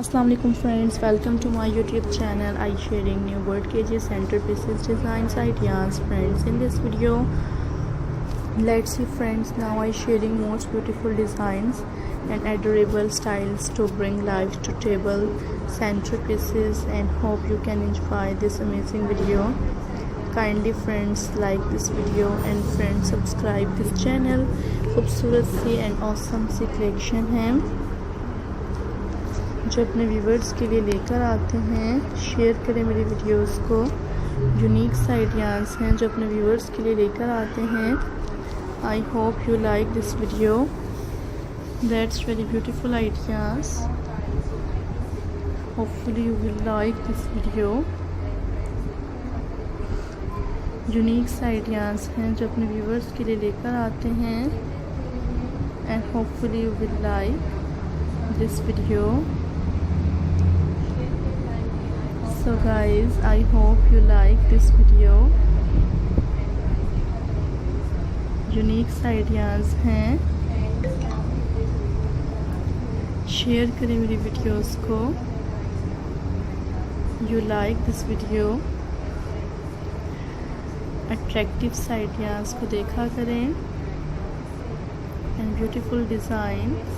Assalamu alaikum friends, welcome to my YouTube channel. I sharing new word cages, centerpieces, designs, ideas. Friends, in this video let's see friends, now I sharing most beautiful designs and adorable styles to bring life to table centerpieces, and hope you can enjoy this amazing video. Kindly friends like this video and friends subscribe this channel. खूबसूरत सी and awesome C collection है जो अपने viewers के लिए लेकर आते हैं। Share करें मेरी वीडियोस को। यूनिक सा आइडियाज़ हैं जो अपने व्यूवर्स के लिए लेकर आते हैं। I hope you like this video. That's very beautiful ideas. Hopefully you will like this video. Unique सा आइडियाज़ हैं जो अपने व्यूवर्स के लिए लेकर आते हैं, and hopefully you will like this video. So guys, I hope you like this video. Unique ideas हैं, शेयर करें मेरी वीडियोस को। You like this video. Attractive ideas को देखा करें and beautiful designs.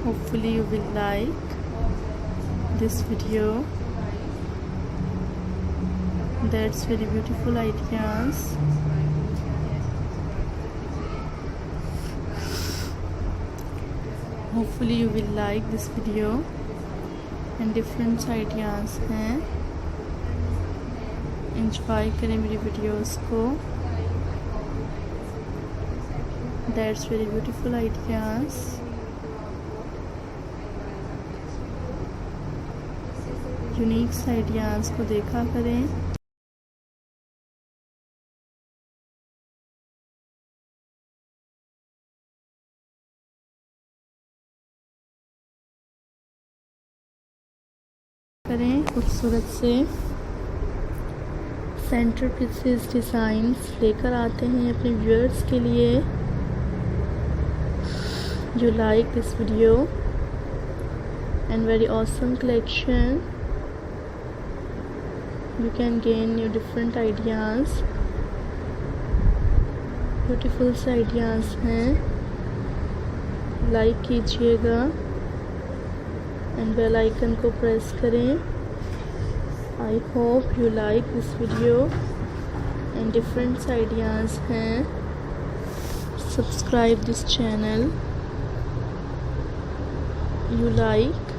Hopefully you will like this video. That's very beautiful ideas. Hopefully you will like this video and different ideas हैं। enjoy करें मेरी videos को। That's very beautiful ideas. Unique ideas को देखा करें। खूबसूरत से सेंटर पीसेस डिज़ाइंस लेकर आते हैं अपने व्यूअर्स के लिए। You like this video and very awesome collection. You can gain new different ideas. Beautiful से ideas हैं। लाइक कीजिएगा and बेल आइकन को प्रेस करें। I hope you like this video and different ideas हैं। Subscribe this channel. You like